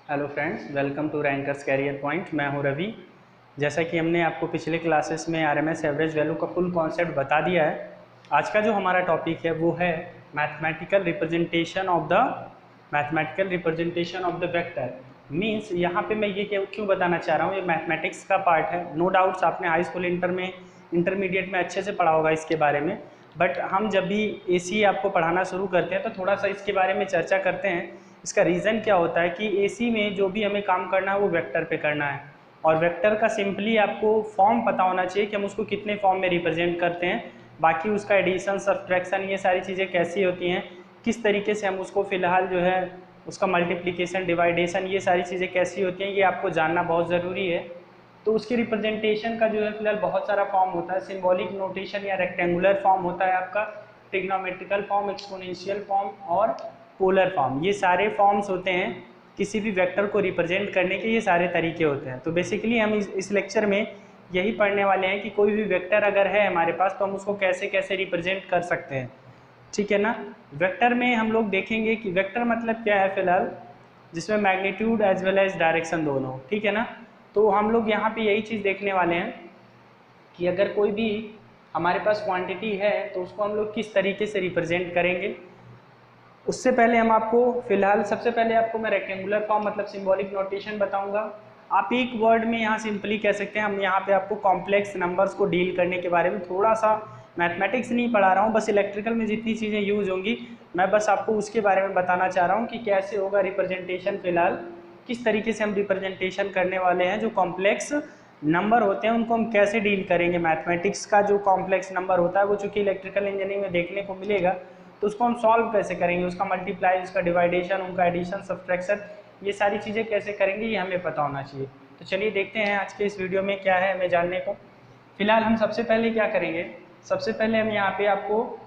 Hello friends, welcome to Rankers Career Point. मैं हूं रवि। जैसा कि हमने आपको पिछले क्लासेस में आरएमएस एवरेज वैल्यू का फुल कॉन्सेप्ट बता दिया है, आज का जो हमारा टॉपिक है वो है mathematical representation of the vector. Means यहाँ पे मैं ये क्यों बताना चाह रहा हूँ, ये मैथमेटिक्स का पार्ट है। नो डाउट्स आपने हाई स्कूल इंटरमीडिएट में अच्छे से पढ़ा होगा इसके बारे में, बट हम जब भी एसी आपको पढ़ाना शुरू करते हैं तो थोड़ा सा इसके बारे में चर्चा करते हैं। इसका रीज़न क्या होता है कि एसी में जो भी हमें काम करना है वो वेक्टर पे करना है, और वेक्टर का सिंपली आपको फॉर्म पता होना चाहिए कि हम उसको कितने फॉर्म में रिप्रेजेंट करते हैं। बाकी उसका एडिशन, सब्ट्रैक्शन, ये सारी चीज़ें कैसी होती हैं, किस तरीके से हम उसको फ़िलहाल जो है उसका मल्टीप्लिकेशन, डिवाइडेशन, ये सारी चीज़ें कैसी होती हैं, ये आपको जानना बहुत ज़रूरी है। तो उसके रिप्रेजेंटेशन का जो है फिलहाल बहुत सारा फॉर्म होता है। सिंबॉलिक नोटेशन या रेक्टेंगुलर फॉर्म होता है आपका, ट्रिग्नोमेट्रिकल फॉर्म, एक्सपोनेंशियल फॉर्म और पोलर फॉर्म। ये सारे फॉर्म्स होते हैं किसी भी वेक्टर को रिप्रेजेंट करने के, ये सारे तरीके होते हैं। तो बेसिकली हम इस लेक्चर में यही पढ़ने वाले हैं कि कोई भी वेक्टर अगर है हमारे पास तो हम उसको कैसे कैसे रिप्रेजेंट कर सकते हैं, ठीक है ना। वेक्टर में हम लोग देखेंगे कि वेक्टर मतलब क्या है फिलहाल, जिसमें magnitude as well as direction दोनों, ठीक है ना। तो हम लोग यहाँ पे यही चीज़ देखने वाले हैं कि अगर कोई भी हमारे पास क्वांटिटी है तो उसको हम लोग किस तरीके से रिप्रेजेंट करेंगे। उससे पहले हम आपको फिलहाल सबसे पहले आपको मैं रेक्टेंगुलर फॉर्म मतलब सिंबॉलिक नोटेशन बताऊंगा। आप एक वर्ड में यहाँ सिंपली कह सकते हैं, हम यहाँ पे आपको कॉम्प्लेक्स नंबर्स को डील करने के बारे में थोड़ा सा, मैथमेटिक्स नहीं पढ़ा रहा हूँ, बस इलेक्ट्रिकल में जितनी चीज़ें यूज होंगी मैं बस आपको उसके बारे में बताना चाह रहा हूँ कि कैसे होगा रिप्रेजेंटेशन। फिलहाल किस तरीके से हम रिप्रेजेंटेशन करने वाले हैं, जो कॉम्प्लेक्स नंबर होते हैं उनको हम कैसे डील करेंगे। मैथमेटिक्स का जो कॉम्प्लेक्स नंबर होता है वो चूँकि इलेक्ट्रिकल इंजीनियरिंग में देखने को मिलेगा, तो उसको हम सॉल्व कैसे करेंगे, उसका मल्टीप्लाई, उसका डिवाइडेशन, उनका एडिशन, सब्ट्रैक्शन, ये सारी चीज़ें कैसे करेंगे ये हमें पता होना चाहिए। तो चलिए देखते हैं आज के इस वीडियो में क्या है हमें जानने को। फिलहाल हम सबसे पहले क्या करेंगे, सबसे पहले हम यहाँ पे आपको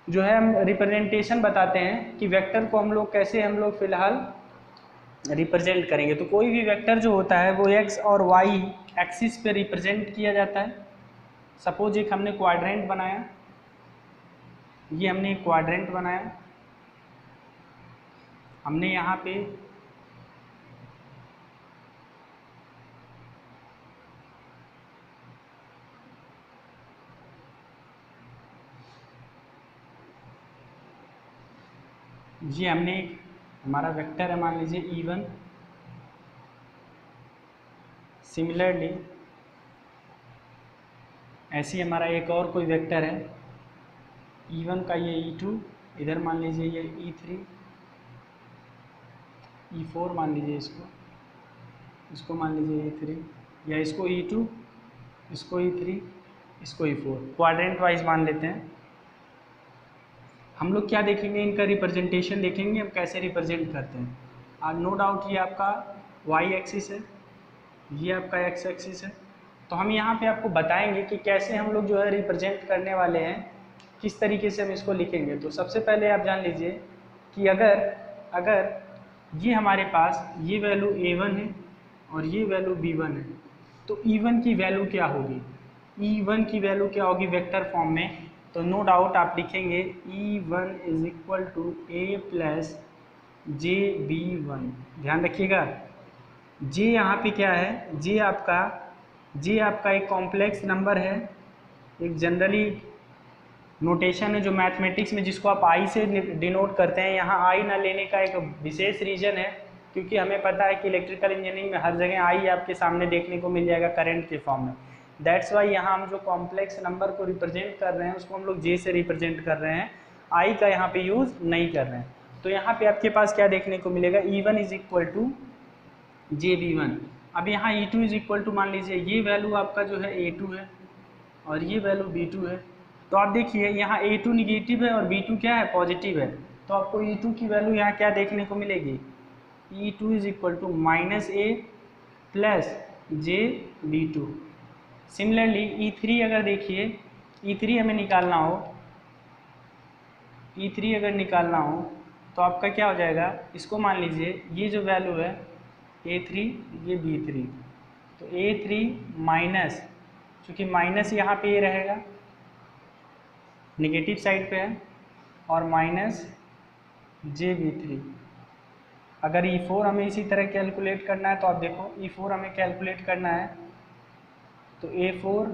जो है हम रिप्रेजेंटेशन बताते हैं कि वेक्टर को हम लोग कैसे हम लोग फिलहाल रिप्रेजेंट करेंगे। तो कोई भी वेक्टर जो होता है वो एक्स और वाई एक्सिस पे रिप्रेजेंट किया जाता है। सपोज एक हमने क्वाड्रेंट बनाया, ये हमने एक क्वाड्रेंट बनाया, हमने यहाँ पे ये हमने एक हमारा वेक्टर है, मान लीजिए E1। सिमिलरली ऐसे ही हमारा एक और कोई वेक्टर है E1 का, ये E2, इधर मान लीजिए ये E3, E4 मान लीजिए इसको मान लीजिए E3, या इसको E2, इसको E3, इसको E4, क्वाड्रेंट वाइज मान लेते हैं। हम लोग क्या देखेंगे, इनका रिप्रेजेंटेशन देखेंगे हम कैसे रिप्रेजेंट करते हैं। और नो डाउट ये आपका वाई एक्सिस है, ये आपका एक्स एक्सिस है। तो हम यहाँ पे आपको बताएंगे कि कैसे हम लोग जो है रिप्रेजेंट करने वाले हैं, किस तरीके से हम इसको लिखेंगे। तो सबसे पहले आप जान लीजिए कि अगर ये हमारे पास ये वैल्यू A1 है और ये वैल्यू B1 है, तो E1 की वैल्यू क्या होगी, E1 की वैल्यू क्या होगी वेक्टर फॉर्म में। तो नो डाउट आप लिखेंगे E1 is equal to A plus JB1। ध्यान रखिएगा, J यहाँ पे क्या है, J आपका एक कॉम्प्लेक्स नंबर है, एक जनरली नोटेशन है जो मैथमेटिक्स में जिसको आप आई से डिनोट करते हैं। यहाँ आई ना लेने का एक विशेष रीज़न है, क्योंकि हमें पता है कि इलेक्ट्रिकल इंजीनियरिंग में हर जगह आई आपके सामने देखने को मिल जाएगा करंट के फॉर्म में। दैट्स वाई यहाँ हम जो कॉम्प्लेक्स नंबर को रिप्रेजेंट कर रहे हैं उसको हम लोग जे से रिप्रेजेंट कर रहे हैं, आई का यहाँ पे यूज़ नहीं कर रहे हैं। तो यहाँ पे आपके पास क्या देखने को मिलेगा, E1 is equal to JB1। अब यहाँ E2 इज इक्वल टू, मान लीजिए ये वैल्यू आपका जो है A2 है और ये वैल्यू B2 है। तो आप देखिए यहाँ A2 निगेटिव है और B2 क्या है, पॉजिटिव है। तो आपको E2 की वैल्यू यहाँ क्या देखने को मिलेगी, E2 is equal to -A plus JB2। Similarly E3 अगर देखिए, E3 हमें निकालना हो, E3 अगर निकालना हो तो आपका क्या हो जाएगा, इसको मान लीजिए ये जो वैल्यू है A3, ये B3, तो A3 माइनस, चूँकि माइनस यहाँ पे ये रहेगा नेगेटिव साइड पे है, और माइनस JB3। अगर E4 हमें इसी तरह कैलकुलेट करना है तो आप देखो E4 हमें कैलकुलेट करना है तो A4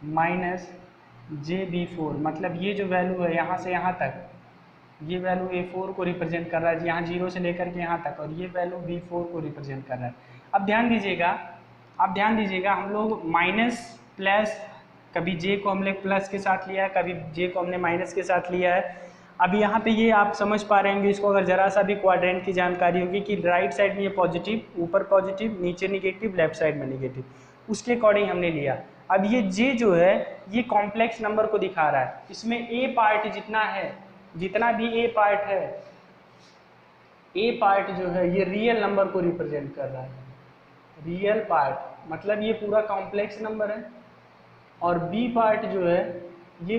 माइनस JB4, मतलब ये जो वैल्यू है यहाँ से यहाँ तक, ये वैल्यू A4 को रिप्रेजेंट कर रहा है, यहाँ 0 से लेकर के यहाँ तक, और ये वैल्यू B4 को रिप्रेजेंट कर रहा है। अब ध्यान दीजिएगा हम लोग माइनस प्लस, कभी J को हमने प्लस के साथ लिया है, कभी J को हमने माइनस के साथ लिया है। अब यहाँ पे ये आप समझ पा रहे होंगे इसको, अगर जरा सा भी क्वाड्रेंट की जानकारी होगी कि राइट साइड में ये पॉजिटिव, ऊपर पॉजिटिव, नीचे निगेटिव, लेफ्ट साइड में निगेटिव, उसके अकॉर्डिंग हमने लिया। अब ये J जो है ये कॉम्प्लेक्स नंबर को दिखा रहा है, इसमें A पार्ट जितना है, जितना भी A पार्ट है, A पार्ट जो है ये रियल नंबर को रिप्रेजेंट कर रहा है, रियल पार्ट मतलब ये पूरा कॉम्प्लेक्स नंबर है, और B पार्ट जो है ये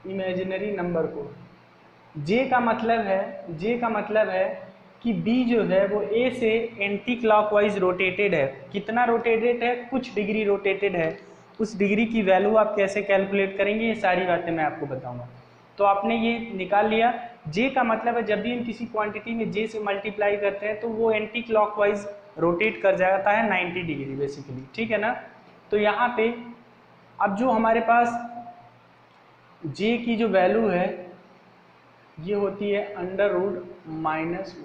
इमेजिनरी नंबर को। J का मतलब है कि B जो है वो A से एंटी क्लॉकवाइज रोटेटेड है। कितना रोटेटेड है? कुछ डिग्री रोटेटेड है। उस डिग्री की वैल्यू आप कैसे कैलकुलेट करेंगे, ये सारी बातें मैं आपको बताऊंगा। तो आपने ये निकाल लिया। J का मतलब है जब भी हम किसी क्वांटिटी में J से मल्टीप्लाई करते हैं तो वो एंटी क्लॉकवाइज रोटेट कर जाता है 90 डिग्री बेसिकली, ठीक है ना। तो यहाँ पे अब जो हमारे पास J की जो वैल्यू है ये होती है अंडर रूट माइनस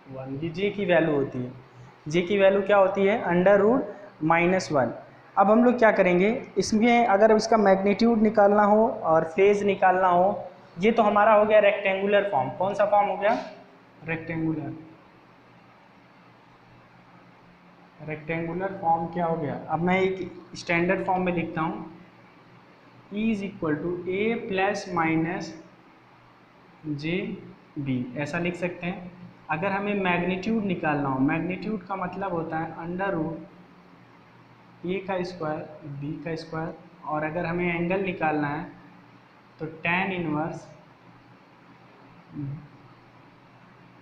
वन, ये J की वैल्यू होती है। J की वैल्यू क्या होती है? Under root -1। अब हम लोग क्या करेंगे, इसमें अगर इसका मैग्नीट्यूड निकालना हो और फेज निकालना हो, ये तो हमारा हो गया रेक्टेंगुलर फॉर्म। कौन सा फॉर्म हो गया? रेक्टेंगुलर फॉर्म क्या हो गया? अब मैं एक स्टैंडर्ड फॉर्म में लिखता हूँ, E is equal to A plus minus JB, ऐसा लिख सकते हैं। अगर हमें मैग्नीट्यूड निकालना हो, मैग्नीट्यूड का मतलब होता है अंडर रूट A का स्क्वायर B का स्क्वायर, और अगर हमें एंगल निकालना है तो tan inverse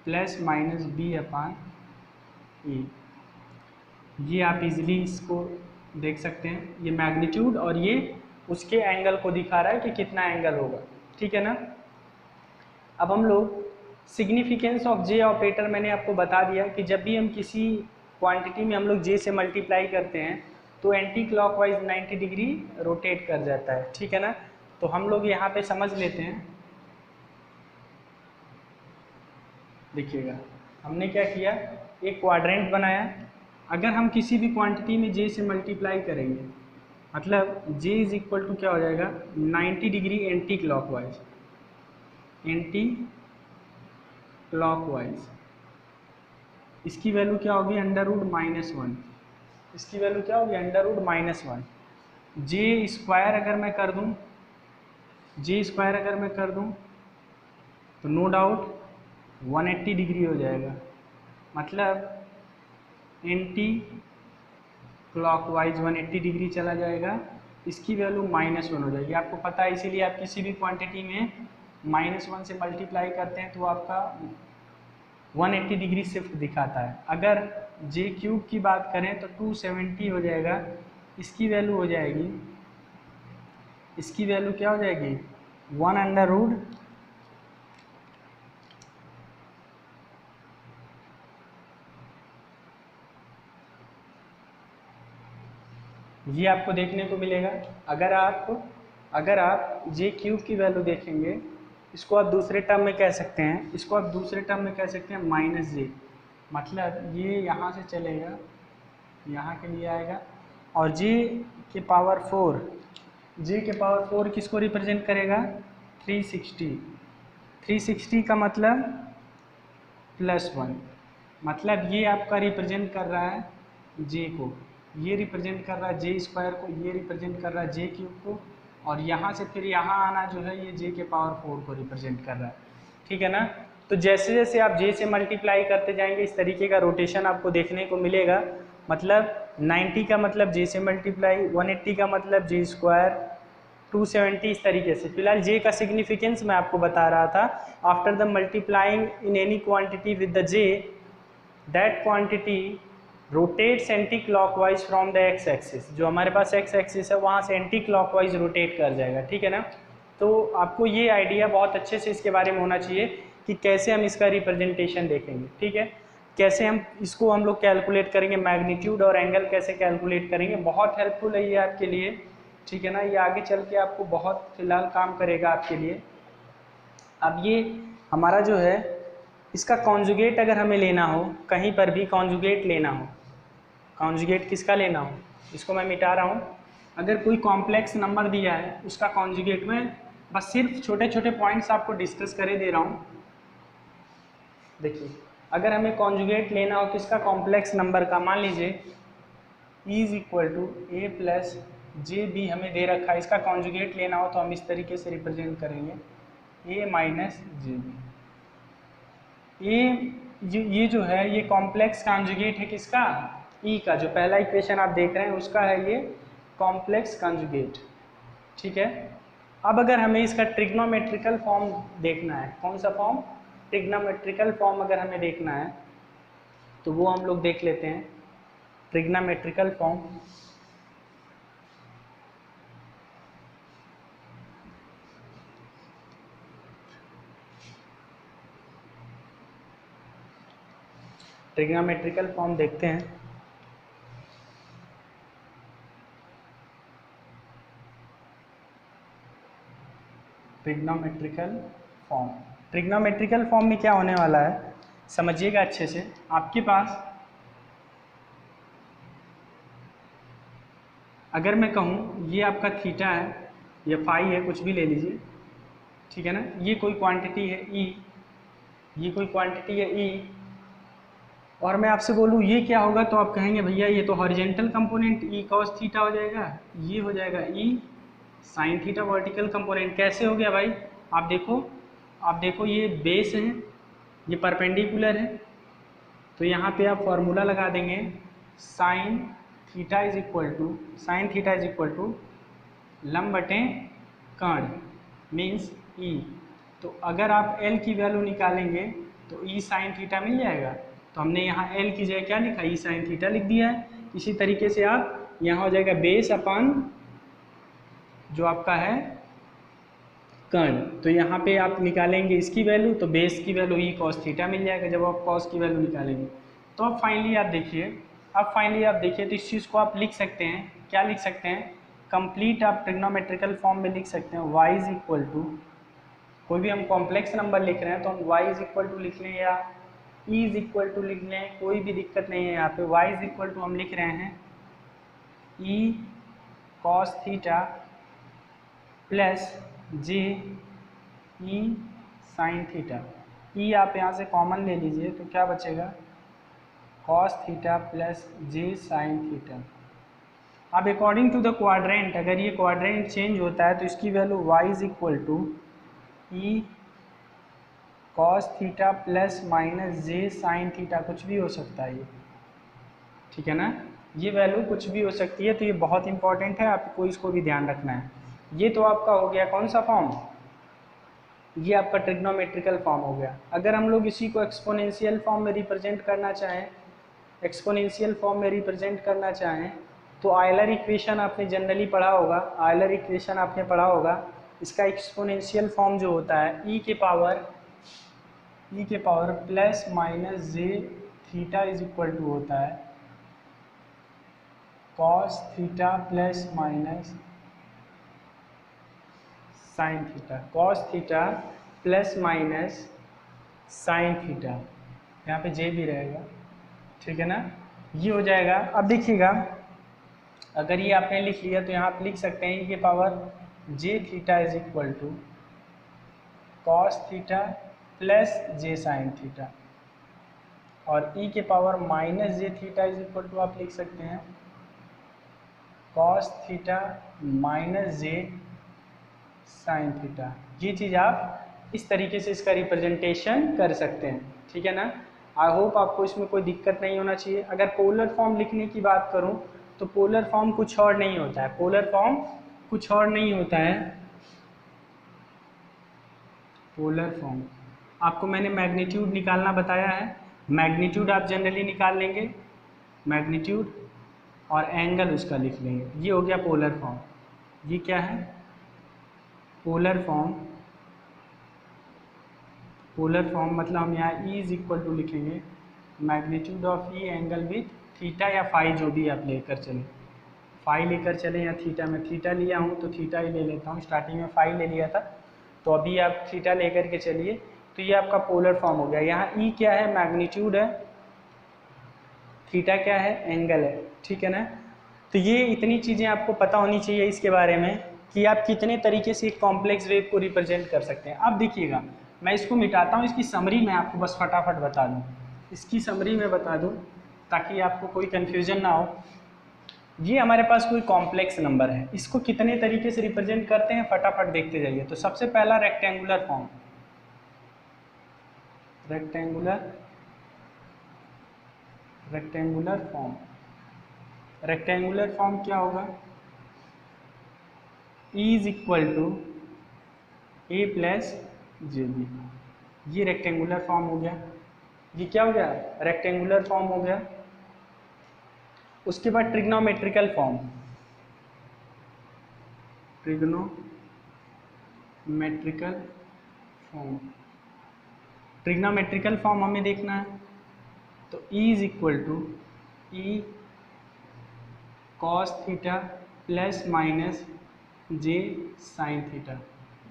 plus minus B अपान E। ये आप इजीली इसको देख सकते हैं, ये मैग्नीट्यूड और ये उसके एंगल को दिखा रहा है कि कितना एंगल होगा, ठीक है ना। अब हम लोग सिग्निफिकेंस ऑफ J ऑपरेटर मैंने आपको बता दिया कि जब भी हम किसी क्वांटिटी में हम लोग J से मल्टीप्लाई करते हैं तो एंटी क्लॉकवाइज 90 डिग्री रोटेट कर जाता है, ठीक है ना। तो हम लोग यहाँ पे समझ लेते हैं, देखिएगा हमने क्या किया, एक क्वाड्रेंट बनाया। अगर हम किसी भी क्वांटिटी में J से मल्टीप्लाई करेंगे मतलब J इज इक्वल टू क्या हो जाएगा, 90 डिग्री एंटी क्लॉकवाइज, इसकी वैल्यू क्या होगी? Under root -1। इसकी वैल्यू क्या होगी? Under root -1। J स्क्वायर अगर मैं कर दूं तो नो डाउट 180 डिग्री हो जाएगा, मतलब एंटी क्लॉकवाइज 180 डिग्री चला जाएगा। इसकी वैल्यू -1 हो जाएगी, आपको पता है। इसीलिए आप किसी भी क्वांटिटी में -1 से मल्टीप्लाई करते हैं तो आपका 180 डिग्री शिफ्ट दिखाता है। अगर J क्यूब की बात करें तो 270 हो जाएगा। इसकी वैल्यू हो जाएगी, इसकी वैल्यू क्या हो जाएगी? 1 अंडर रूट ये आपको देखने को मिलेगा। अगर आप J क्यूब की वैल्यू देखेंगे, इसको आप दूसरे टर्म में कह सकते हैं, -J, मतलब ये यहाँ से चलेगा, यहाँ के लिए आएगा, और J के पावर 4 किसको रिप्रेजेंट करेगा? 360 का मतलब +1, मतलब ये आपका रिप्रेजेंट कर रहा है J को, ये रिप्रेजेंट कर रहा है J स्क्वायर को, ये रिप्रेजेंट कर रहा है J क्यूब को, और यहाँ से फिर यहाँ आना जो है ये J के पावर 4 को रिप्रेजेंट कर रहा है, ठीक है ना। तो जैसे जैसे आप J से मल्टीप्लाई करते जाएंगे इस तरीके का रोटेशन आपको देखने को मिलेगा। मतलब 90 का मतलब J से मल्टीप्लाई, 180 का मतलब J स्क्वायर, 270 इस तरीके से। फिलहाल J का सिग्निफिकेंस मैं आपको बता रहा था। After the multiplying in any quantity with the J, that quantity rotates anti clockwise from the x axis. जो हमारे पास एक्स एक्सिस है वहाँ से एंटी क्लॉकवाइज रोटेट कर जाएगा, ठीक है ना। तो आपको ये आइडिया बहुत अच्छे से इसके बारे में होना चाहिए कि कैसे हम इसका रिप्रेजेंटेशन देखेंगे, ठीक है, कैसे हम इसको हम लोग कैलकुलेट करेंगे, मैग्नीट्यूड और एंगल कैसे कैलकुलेट करेंगे। बहुत हेल्पफुल है ये आपके लिए, ठीक है ना, ये आगे चल के आपको बहुत फिलहाल काम करेगा आपके लिए। अब ये हमारा जो है इसका कॉन्जुगेट अगर हमें लेना हो, कहीं पर भी कॉन्जुगेट लेना हो, कॉन्जुगेट किसका लेना हो, इसको मैं मिटा रहा हूँ। अगर कोई कॉम्प्लेक्स नंबर दिया है उसका कॉन्जुगेट, मैं बस सिर्फ छोटे छोटे पॉइंट्स आपको डिस्कस करे दे रहा हूँ। देखिए अगर हमें कॉन्जुगेट लेना हो किसका, कॉम्प्लेक्स नंबर का, मान लीजिए e is equal to A plus J B हमें दे रखा है, इसका कॉन्जुगेट लेना हो तो हम इस तरीके से रिप्रेजेंट करेंगे ए माइनस जे बी। ये जो है ये कॉम्प्लेक्स कॉन्जुगेट है किसका, ई का, जो पहला इक्वेशन आप देख रहे हैं उसका है ये कॉम्प्लेक्स कॉन्जुगेट, ठीक है। अब अगर हमें इसका ट्रिग्नोमेट्रिकल फॉर्म देखना है, कौन सा फॉर्म, ट्रिग्नोमेट्रिकल फॉर्म अगर हमें देखना है तो वो हम लोग देख लेते हैं। ट्रिग्नोमेट्रिकल फॉर्म, ट्रिग्नोमेट्रिकल फॉर्म देखते हैं। ट्रिग्नोमेट्रिकल फॉर्म, ट्रिग्नोमेट्रिकल फॉर्म में क्या होने वाला है समझिएगा अच्छे से। आपके पास अगर मैं कहूँ ये आपका थीटा है या फाई है, कुछ भी ले लीजिए, ठीक है ना, ये कोई क्वांटिटी है ई, ये कोई क्वांटिटी है ई, और मैं आपसे बोलूँ ये क्या होगा तो आप कहेंगे भैया ये तो horizontal component E cos theta हो जाएगा, ये हो जाएगा ई साइन थीटा वर्टिकल कंपोनेंट। कैसे हो गया भाई, आप देखो ये बेस है, ये परपेंडिकुलर है, तो यहाँ पे आप फॉर्मूला लगा देंगे sine theta is equal to लंब बटे कर्ण मीन्स ई। तो अगर आप एल की वैल्यू निकालेंगे तो ई साइन थीटा मिल जाएगा, तो हमने यहाँ एल की जगह क्या लिखा, ई साइन थीटा लिख दिया है। इसी तरीके से आप यहाँ हो जाएगा बेस अपन जो आपका है कर्ण, तो यहाँ पे आप निकालेंगे इसकी वैल्यू, तो बेस की वैल्यू ई कॉस थीटा मिल जाएगा जब आप कॉस की वैल्यू निकालेंगे। तो अब फाइनली आप देखिए तो इस चीज़ को आप लिख सकते हैं, क्या लिख सकते हैं, कंप्लीट आप ट्रिग्नोमेट्रिकल फॉर्म में लिख सकते हैं y इज इक्वल टू, कोई भी हम कॉम्प्लेक्स नंबर लिख रहे हैं तो हम y इज इक्वल टू लिख लें या e इज इक्वल टू लिख लें, कोई भी दिक्कत नहीं है। यहाँ पे y इज इक्वल टू हम लिख रहे हैं e cos theta plus J E sine theta. E आप यहाँ से कॉमन ले लीजिए तो क्या बचेगा, cos theta plus J sine theta. अब अकॉर्डिंग टू द क्वाड्रेंट, अगर ये क्वाड्रेंट चेंज होता है तो इसकी value y is equal to E cos theta plus minus J sine theta, कुछ भी हो सकता है ये, ठीक है ना, ये वैल्यू कुछ भी हो सकती है। तो ये बहुत इंपॉर्टेंट है, आपको इसको भी ध्यान रखना है। ये तो आपका हो गया कौन सा फॉर्म, ये आपका ट्रिग्नोमेट्रिकल फॉर्म हो गया। अगर हम लोग इसी को एक्सपोनेंशियल फॉर्म में रिप्रेजेंट करना चाहें, तो आयलर इक्वेशन आपने जनरली पढ़ा होगा, इसका एक्सपोनेंशियल फॉर्म जो होता है e के power plus minus J theta is equal to होता है cos theta plus minus sine theta, cos theta plus minus sine theta, यहाँ पे जे भी रहेगा, ठीक है ना, ये हो जाएगा। अब देखिएगा अगर ये आपने लिख लिया तो यहाँ आप लिख सकते हैं e के power J theta is equal to cos theta plus J sine theta, और e के power minus J theta is equal to आप लिख सकते हैं cos theta minus J sine theta. ये चीज़ आप इस तरीके से इसका रिप्रेजेंटेशन कर सकते हैं, ठीक है ना। आई होप आपको इसमें कोई दिक्कत नहीं होना चाहिए। अगर पोलर फॉर्म लिखने की बात करूं तो पोलर फॉर्म कुछ और नहीं होता है, पोलर फॉर्म आपको मैंने मैग्नीट्यूड निकालना बताया है, मैग्नीट्यूड आप जनरली निकाल लेंगे, मैग्नीट्यूड और एंगल उसका लिख लेंगे, ये हो गया पोलर फॉर्म। ये क्या है, पोलर फॉर्म मतलब हम यहाँ E इज इक्वल टू लिखेंगे magnitude of E angle with theta या फाई, जो भी आप लेकर चलें, फाई लेकर चलें या थीटा। मैं थीटा लिया हूँ तो थीटा ही ले लेता हूँ, स्टार्टिंग में फाई ले लिया था तो अभी आप थीटा लेकर के चलिए। तो ये आपका पोलर फॉर्म हो गया। यहाँ ई क्या है, मैग्नीट्यूड है, थीटा क्या है, एंगल है, ठीक है ना। तो ये इतनी चीज़ें आपको पता होनी चाहिए इसके बारे में कि आप कितने तरीके से एक कॉम्प्लेक्स वेव को रिप्रेजेंट कर सकते हैं। अब देखिएगा मैं इसको मिटाता हूँ, इसकी समरी मैं आपको बस फटाफट बता दूँ, इसकी समरी में बता दूँ ताकि आपको कोई कन्फ्यूजन ना हो। ये हमारे पास कोई कॉम्प्लेक्स नंबर है, इसको कितने तरीके से रिप्रेजेंट करते हैं फटाफट देखते जाइए। तो सबसे पहला रेक्टेंगुलर फॉर्म, रेक्टेंगुलर फॉर्म क्या होगा, E is equal to A plus J B. ये रेक्टेंगुलर फॉर्म हो गया, ये क्या हो गया, रेक्टेंगुलर फॉर्म हो गया। उसके बाद ट्रिग्नोमेट्रिकल फॉर्म, ट्रिग्नोमेट्रिकल फॉर्म हमें देखना है। तो E is equal to E cos theta plus minus J sine theta,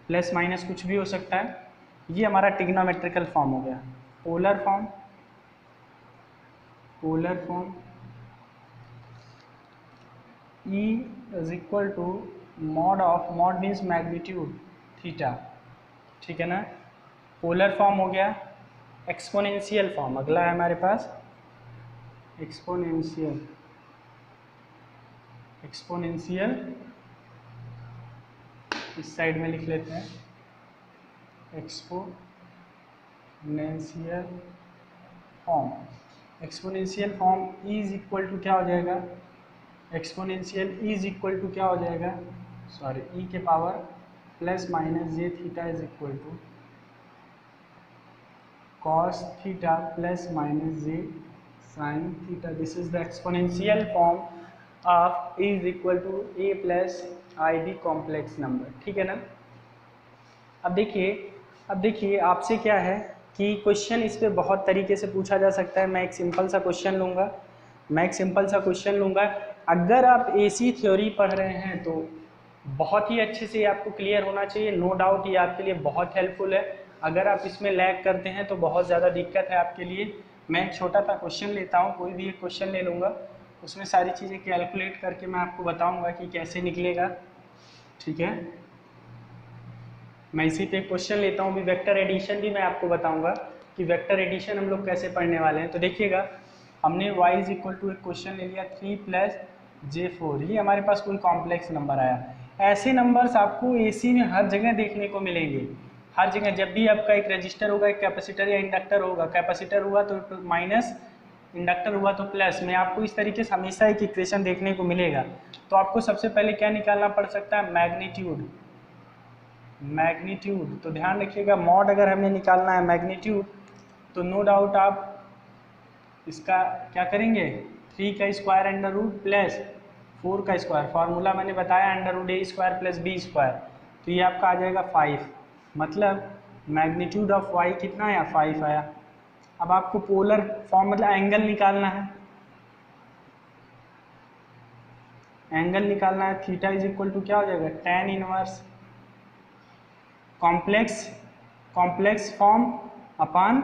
plus minus कुछ भी हो सकता है। ये हमारा ट्रिग्नोमेट्रिकल फॉर्म हो गया। Polar form E is equal to mod of, mod means magnitude theta, ठीक है ना। पोलर फॉर्म हो गया। एक्सपोनेंशियल फॉर्म अगला है हमारे पास, एक्सपोनेंशियल इस साइड में लिख लेते हैं, exponential form E is equal to क्या हो जाएगा, exponential E is equal to क्या हो जाएगा, सॉरी E के power plus minus J theta is equal to cos theta plus minus J sine theta. This is the exponential form of E is equal to A plus I B complex number, ठीक है ना। अब देखिए आपसे क्या है कि question इस पे बहुत तरीके से पूछा जा सकता है। मैं एक सिंपल सा क्वेश्चन लूँगा, अगर आप एसी थ्योरी पढ़ रहे हैं तो बहुत ही अच्छे से आपको क्लियर होना चाहिए, नो डाउट ये आपके लिए बहुत हेल्पफुल है। अगर आप इसमें लैग करते हैं तो बहुत ज़्यादा दिक्कत है आपके लिए। मैं एक छोटा सा क्वेश्चन लेता हूँ, कोई भी एक क्वेश्चन ले लूँगा, उसमें सारी चीज़ें कैलकुलेट करके मैं आपको बताऊँगा कि कैसे निकलेगा, ठीक है। मैं इसी पे एक क्वेश्चन लेता हूँ, भी वेक्टर एडिशन भी मैं आपको बताऊँगा कि वेक्टर एडिशन हम लोग कैसे पढ़ने वाले हैं। तो देखिएगा हमने y इज इक्वल टू एक क्वेश्चन ले लिया 3 प्लस J4, ये हमारे पास कोई कॉम्प्लेक्स नंबर आया। ऐसे नंबर्स आपको एसी में हर जगह देखने को मिलेंगे, हर जगह। जब भी आपका एक रजिस्टर होगा, एक कैपेसिटर या इंडक्टर होगा, कैपेसिटर हुआ तो माइनस, इंडक्टर हुआ तो प्लस, में आपको इस तरीके से हमेशा एक इक्वेशन देखने को मिलेगा। तो आपको सबसे पहले क्या निकालना पड़ सकता है, मैग्नीट्यूड। तो ध्यान रखिएगा मॉड अगर हमें निकालना है मैग्नीट्यूड, तो नो डाउट आप इसका क्या करेंगे, 3 का स्क्वायर अंडर रूट प्लस 4 का स्क्वायर, फार्मूला मैंने बताया अंडर रूट ए स्क्वायर प्लस बी स्क्वायर, तो ये आपका आ जाएगा 5। मतलब मैग्नीट्यूड ऑफ y कितना आया, 5 आया। अब आपको पोलर फॉर्म मतलब एंगल निकालना है, थीटा इज इक्वल टू क्या हो जाएगा, tan inverse complex form upon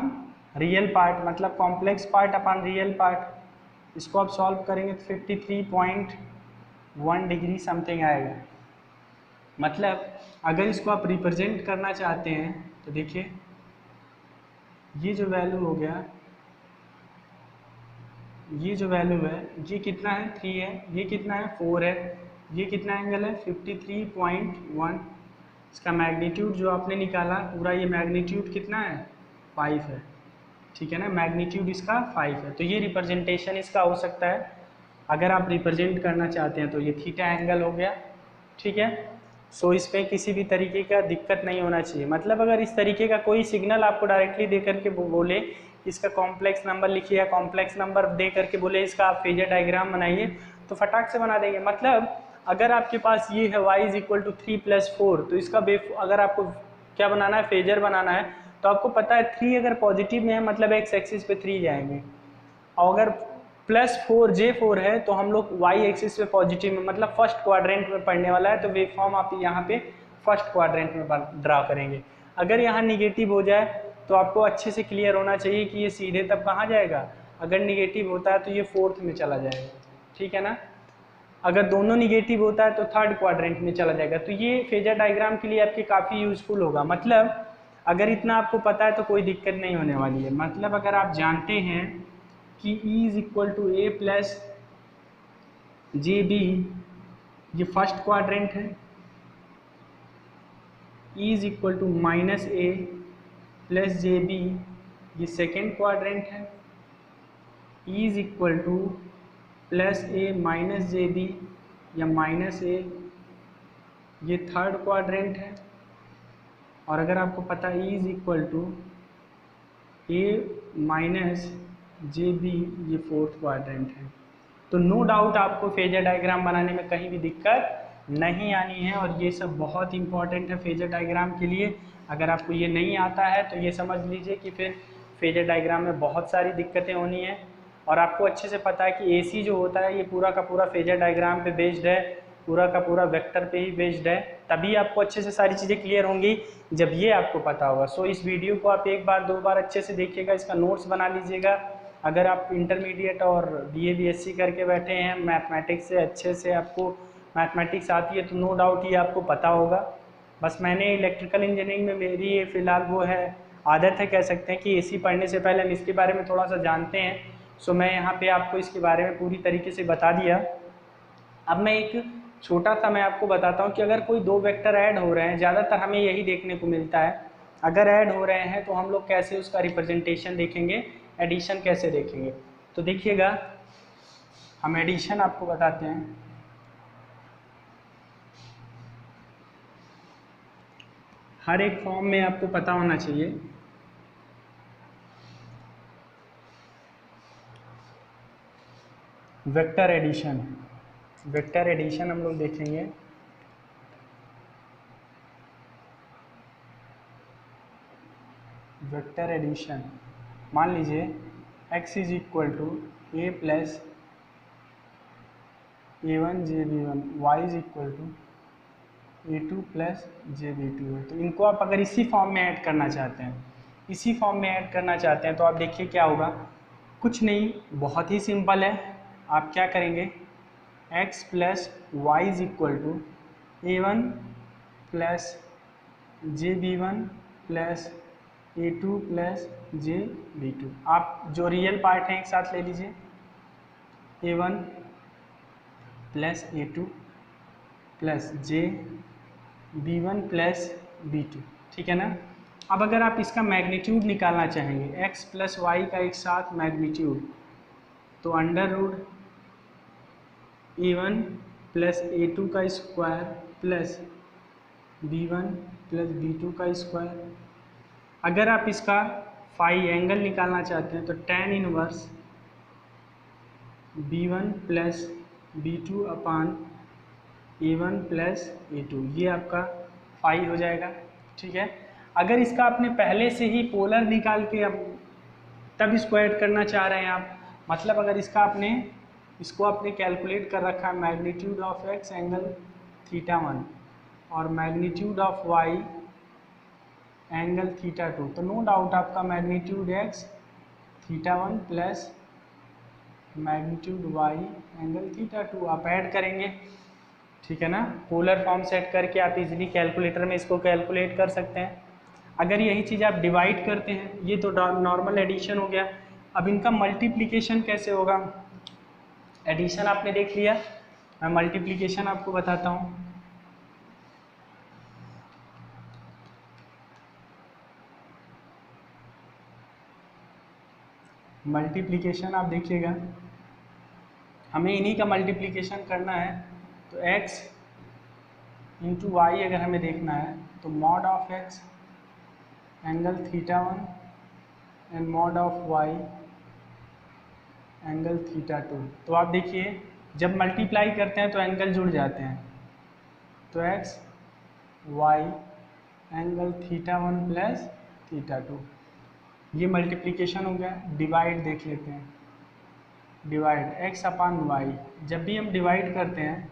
real part, मतलब complex part upon real part. इसको आप सॉल्व करेंगे तो 53.1 डिग्री समथिंग आएगा। मतलब अगर इसको आप रिप्रेजेंट करना चाहते हैं तो देखिए ये जो वैल्यू हो गया, ये जो वैल्यू है ये कितना है, 3 है, ये कितना है, 4 है, ये कितना एंगल है, 53.1। इसका मैग्नीट्यूड जो आपने निकाला पूरा, ये मैग्नीट्यूड कितना है, 5 है, ठीक है ना। मैग्नीट्यूड इसका 5 है, तो ये रिप्रेजेंटेशन इसका हो सकता है। अगर आप रिप्रेजेंट करना चाहते हैं तो ये थीटा एंगल हो गया, ठीक है। सो इस पर किसी भी तरीके का दिक्कत नहीं होना चाहिए। मतलब अगर इस तरीके का कोई सिग्नल आपको डायरेक्टली दे करके बोले इसका कॉम्प्लेक्स नंबर लिखिए, या कॉम्प्लेक्स नंबर दे करके बोले इसका आप फेजर डायग्राम बनाइए, तो फटाक से बना देंगे। मतलब अगर आपके पास ये है y इज इक्वल टू 3 + 4, तो इसका अगर आपको क्या बनाना है, फेजर बनाना है, तो आपको पता है 3 अगर पॉजिटिव में है मतलब x एक्सिस पे 3 जाएंगे, और अगर +4 J4 है तो हम लोग y एक्सिस पे पॉजिटिव में मतलब फर्स्ट क्वाड्रेंट में पढ़ने वाला है, तो वेव फॉर्म आप यहाँ पे फर्स्ट क्वाड्रेंट में ड्रा करेंगे। अगर यहाँ निगेटिव हो जाए तो आपको अच्छे से क्लियर होना चाहिए कि ये सीधे तब कहाँ जाएगा, अगर निगेटिव होता है तो ये फोर्थ में चला जाएगा, ठीक है ना। अगर दोनों निगेटिव होता है तो थर्ड क्वाड्रेंट में चला जाएगा। तो ये फेजर डायग्राम के लिए आपके काफ़ी यूजफुल होगा। मतलब अगर इतना आपको पता है तो कोई दिक्कत नहीं होने वाली है। मतलब अगर आप जानते हैं कि E is equal to A plus JB ये फर्स्ट क्वाड्रेंट है, E is equal to -A plus JB ये सेकेंड क्वाड्रेंट है, E is equal to +A - JB या -A ये थर्ड क्वाड्रेंट है, और अगर आपको पता है E is equal to A - JB ये फोर्थ क्वाड्रेंट है। तो नो डाउट आपको फेजर डायग्राम बनाने में कहीं भी दिक्कत नहीं आनी है, और ये सब बहुत इंपॉर्टेंट है फेजर डायग्राम के लिए। अगर आपको ये नहीं आता है तो ये समझ लीजिए कि फिर फेजर डायग्राम में बहुत सारी दिक्कतें होनी है। और आपको अच्छे से पता है कि AC जो होता है ये पूरा का पूरा फेजर डायग्राम पे बेस्ड है, पूरा का पूरा वेक्टर पे ही बेस्ड है। तभी आपको अच्छे से सारी चीज़ें क्लियर होंगी जब ये आपको पता होगा। सो इस वीडियो को आप एक बार 2 बार अच्छे से देखिएगा, इसका नोट्स बना लीजिएगा। अगर आप इंटरमीडिएट और BA BSc करके बैठे हैं, मैथमेटिक्स से अच्छे से आपको मैथमेटिक्स आती है, तो नो डाउट ये आपको पता होगा। बस मैंने इलेक्ट्रिकल इंजीनियरिंग में मेरी ये फ़िलहाल वो है आदत है, कह सकते हैं कि AC पढ़ने से पहले हम इसके बारे में थोड़ा सा जानते हैं। सो मैं यहाँ पे आपको इसके बारे में पूरी तरीके से बता दिया। अब मैं एक छोटा सा मैं आपको बताता हूँ कि अगर कोई 2 वेक्टर ऐड हो रहे हैं, ज़्यादातर हमें यही देखने को मिलता है, अगर ऐड हो रहे हैं तो हम लोग कैसे उसका रिप्रेजेंटेशन देखेंगे, एडिशन कैसे देखेंगे। तो देखिएगा, हम एडिशन आपको बताते हैं। हर एक फॉर्म में आपको पता होना चाहिए वेक्टर एडिशन। वेक्टर एडिशन हम लोग देखेंगे। वेक्टर एडिशन मान लीजिए x is equal to A plus A1 JB1, y is equal to A2 plus JB2 है। तो इनको आप अगर इसी फॉर्म में ऐड करना चाहते हैं, इसी फॉर्म में ऐड करना चाहते हैं, तो आप देखिए क्या होगा। कुछ नहीं, बहुत ही सिंपल है। आप क्या करेंगे, x plus Y is equal to A1 plus JB1 plus A2 plus JB2। आप जो रियल पार्ट हैं एक साथ ले लीजिए, A1 plus A2 plus JB1 plus B2, ठीक है ना। अब अगर आप इसका मैग्नीट्यूड निकालना चाहेंगे, x प्लस वाई का एक साथ मैग्नीट्यूड, तो under root A1 plus A2 का square plus B1 plus B2 का स्क्वायर। अगर आप इसका फाई एंगल निकालना चाहते हैं तो tan inverse B1 plus B2 अपान A1 प्लस A2, ये आपका फाई हो जाएगा, ठीक है। अगर इसका आपने पहले से ही पोलर निकाल के अब तब इसको ऐड करना चाह रहे हैं आप, मतलब अगर इसका इसको आपने कैलकुलेट कर रखा है मैग्नीट्यूड ऑफ x एंगल θ1 और मैग्नीट्यूड ऑफ y एंगल θ2, तो नो डाउट आपका magnitude x θ1 plus magnitude y angle θ2 आप ऐड करेंगे, ठीक है ना। पोलर फॉर्म सेट करके आप इजीली कैलकुलेटर में इसको कैलकुलेट कर सकते हैं। अगर यही चीज़ आप डिवाइड करते हैं, ये तो नॉर्मल एडिशन हो गया। अब इनका मल्टीप्लिकेशन कैसे होगा। एडिशन आपने देख लिया, मैं मल्टीप्लिकेशन आपको बताता हूँ। मल्टीप्लिकेशन आप देखिएगा, हमें इन्हीं का मल्टीप्लिकेशन करना है, तो x इंटू वाई अगर हमें देखना है तो mod of x angle θ1 and mod of y angle θ2। तो आप देखिए जब मल्टीप्लाई करते हैं तो एंगल जुड़ जाते हैं, तो एक्स वाई एंगल θ1 प्लस θ2, ये मल्टीप्लिकेशन हो गया। डिवाइड देख लेते हैं, डिवाइड एक्स अपान वाई, जब भी हम डिवाइड करते हैं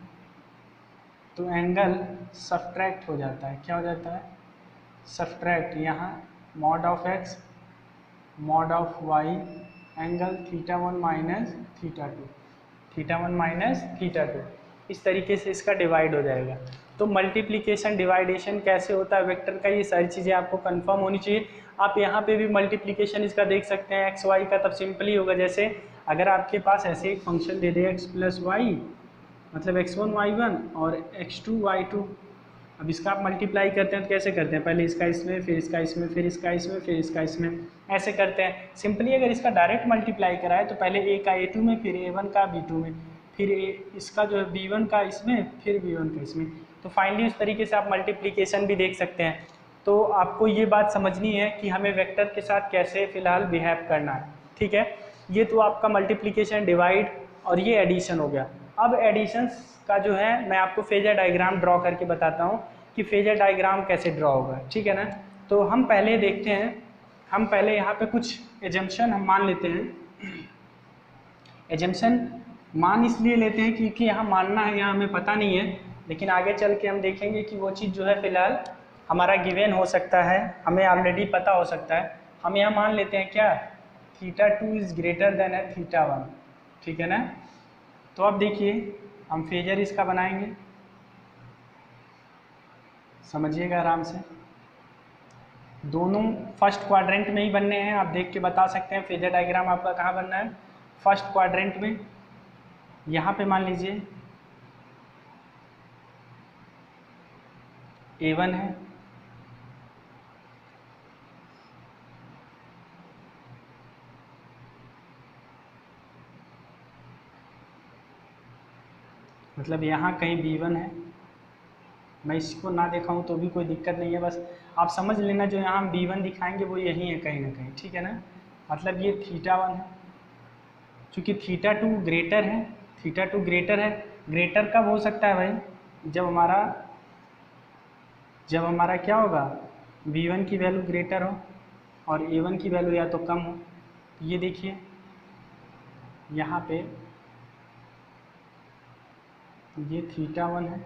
तो एंगल सब्ट्रैक्ट हो जाता है। क्या हो जाता है? सब्ट्रैक्ट। यहाँ mod of x mod of y angle θ1 minus θ2, θ1 minus θ2, इस तरीके से इसका डिवाइड हो जाएगा। तो मल्टीप्लिकेशन डिवाइडेशन कैसे होता है वेक्टर का, ये सारी चीज़ें आपको कंफर्म होनी चाहिए। आप यहाँ पे भी मल्टीप्लिकेशन इसका देख सकते हैं एक्स वाई का, तब सिंपली होगा। जैसे अगर आपके पास ऐसे एक फंक्शन दे दे एक्स प्लस वाई, मतलब x1 y1 और x2 y2, अब इसका आप मल्टीप्लाई करते हैं तो कैसे करते हैं? पहले इसका इसमें, फिर इसका इसमें, फिर इसका इसमें, फिर इसका इसमें, ऐसे करते हैं। सिंपली अगर इसका डायरेक्ट मल्टीप्लाई कराए तो पहले a का a2 में, फिर a1 का b2 में, फिर इसका जो है b1 का इसमें, फिर b1 का इसमें, तो फाइनली उस तरीके से आप मल्टीप्लिकेशन भी देख सकते हैं। तो आपको ये बात समझनी है कि हमें वेक्टर के साथ कैसे फ़िलहाल बिहेव करना है, ठीक है। ये तो आपका मल्टीप्लिकेशन, डिवाइड और ये एडिशन हो गया। अब एडिशंस का जो है मैं आपको फेजर डायग्राम ड्रॉ करके बताता हूँ कि फेजर डायग्राम कैसे ड्रॉ होगा, ठीक है ना। तो हम पहले देखते हैं, हम पहले यहाँ पे कुछ एजम्पशन हम मान लेते हैं। एजम्पशन मान इसलिए लेते हैं क्योंकि यहाँ मानना है, यहाँ हमें पता नहीं है, लेकिन आगे चल के हम देखेंगे कि वो चीज़ जो है फ़िलहाल हमारा गिवन हो सकता है, हमें ऑलरेडी पता हो सकता है। हम यहाँ मान लेते हैं क्या, θ2 इज़ ग्रेटर देन θ1, ठीक है ना। तो अब देखिए हम फेजर इसका बनाएंगे, समझिएगा आराम से। दोनों फर्स्ट क्वाड्रेंट में ही बनने हैं, आप देख के बता सकते हैं फेजर डायग्राम आपका कहाँ बनना है, फर्स्ट क्वाड्रेंट में। यहाँ पे मान लीजिए A1 है, मतलब यहाँ कहीं B1 है। मैं इसको ना देखा हूँ तो भी कोई दिक्कत नहीं है, बस आप समझ लेना जो यहाँ हम B1 दिखाएंगे वो यही है कहीं ना कहीं, ठीक है ना। मतलब ये θ1 है, चूँकि θ2 ग्रेटर है, θ2 ग्रेटर है। ग्रेटर कब हो सकता है भाई? जब हमारा क्या होगा, B1 की वैल्यू ग्रेटर हो और A1 की वैल्यू या तो कम हो। ये देखिए यहाँ पे ये θ1 है,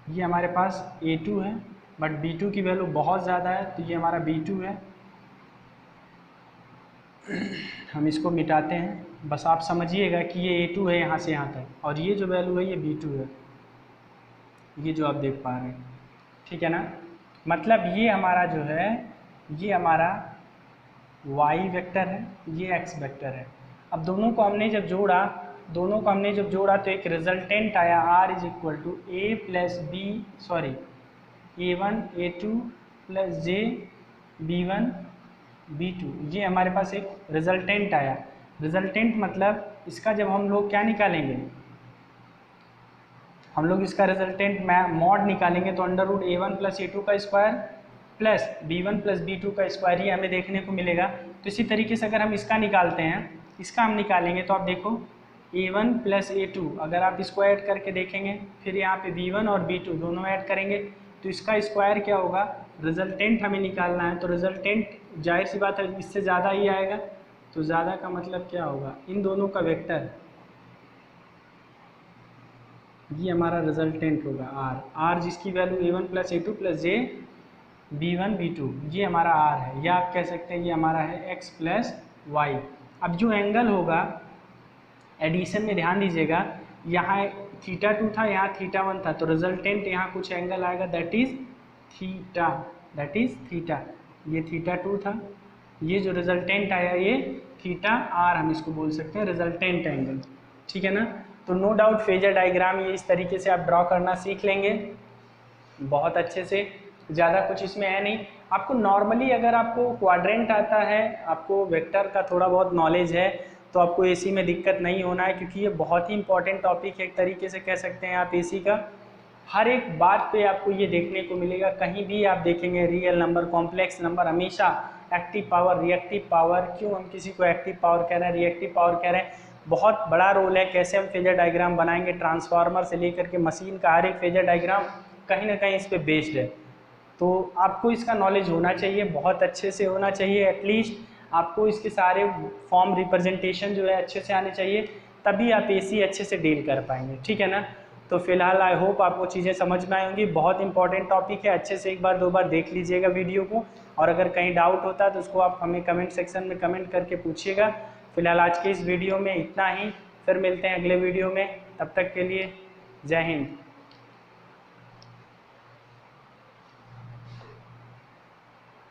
ये हमारे पास A2 है, बट B2 की वैल्यू बहुत ज़्यादा है, तो ये हमारा B2 है। हम इसको मिटाते हैं, बस आप समझिएगा कि ये A2 है यहाँ से यहाँ तक, और ये जो वैल्यू है ये B2 है, ये जो आप देख पा रहे हैं, ठीक है ना। मतलब ये हमारा जो है, ये हमारा y वेक्टर है, ये x वेक्टर है। अब दोनों को हमने जब जोड़ा तो एक रिजल्टेंट आया r is equal to a plus B, sorry a1 a2 plus j b1 b2, ये हमारे पास एक रिजल्टेंट आया। रिजल्टेंट मतलब इसका जब हम लोग क्या निकालेंगे, हम लोग इसका रिजल्टेंट मॉड निकालेंगे तो under root a1 plus a2 का square plus b1 plus b2 का स्क्वायर ही हमें देखने को मिलेगा। तो इसी तरीके से अगर हम इसका निकालते हैं, इसका हम निकालेंगे तो आप देखो a1 प्लस a2, अगर आप इसको ऐड करके देखेंगे, फिर यहाँ पे b1 और b2 दोनों ऐड करेंगे तो इसका स्क्वायर क्या होगा, रिजल्टेंट हमें निकालना है। तो रिजल्टेंट जाहिर सी बात है इससे ज़्यादा ही आएगा, तो ज़्यादा का मतलब क्या होगा, इन दोनों का वेक्टर, ये हमारा रिजल्टेंट होगा r जिसकी value a1 plus a2 plus j b1 b2, ये हमारा r है, या आप कह सकते हैं ये हमारा है x प्लस वाई। अब जो एंगल होगा, एडिशन में ध्यान दीजिएगा, यहाँ θ2 था, यहाँ θ1 था, तो रिजल्टेंट यहाँ कुछ एंगल आएगा दैट इज थीटा, ये θ2 था, ये जो रिजल्टेंट आया ये θr, हम इसको बोल सकते हैं रिजल्टेंट एंगल, ठीक है ना। तो नो डाउट फेजर डायग्राम ये इस तरीके से आप ड्रॉ करना सीख लेंगे बहुत अच्छे से, ज़्यादा कुछ इसमें है नहीं। आपको नॉर्मली अगर आपको क्वाड्रेंट आता है, आपको वेक्टर का थोड़ा बहुत नॉलेज है, तो आपको एसी में दिक्कत नहीं होना है, क्योंकि ये बहुत ही इंपॉर्टेंट टॉपिक है, एक तरीके से कह सकते हैं आप एसी का। हर एक बात पे आपको ये देखने को मिलेगा, कहीं भी आप देखेंगे रियल नंबर, कॉम्प्लेक्स नंबर, हमेशा एक्टिव पावर, रिएक्टिव पावर, क्यों हम किसी को एक्टिव पावर कह रहे हैं, रिएक्टिव पावर कह रहे हैं, बहुत बड़ा रोल है, कैसे हम फेजर डायग्राम बनाएंगे, ट्रांसफार्मर से लेकर के मशीन का हर एक फेजर डायग्राम कहीं ना कहीं इस पर बेस्ड है। तो आपको इसका नॉलेज होना चाहिए, बहुत अच्छे से होना चाहिए, एटलीस्ट आपको इसके सारे फॉर्म रिप्रेजेंटेशन जो है अच्छे से आने चाहिए, तभी आप एसी अच्छे से डील कर पाएंगे, ठीक है ना। तो फिलहाल आई होप आपको चीज़ें समझ में आई होंगी, बहुत इंपॉर्टेंट टॉपिक है, अच्छे से एक बार दो बार देख लीजिएगा वीडियो को, और अगर कहीं डाउट होता है तो उसको आप हमें कमेंट सेक्शन में कमेंट करके पूछिएगा। फिलहाल आज के इस वीडियो में इतना ही, फिर मिलते हैं अगले वीडियो में, तब तक के लिए जय हिंद।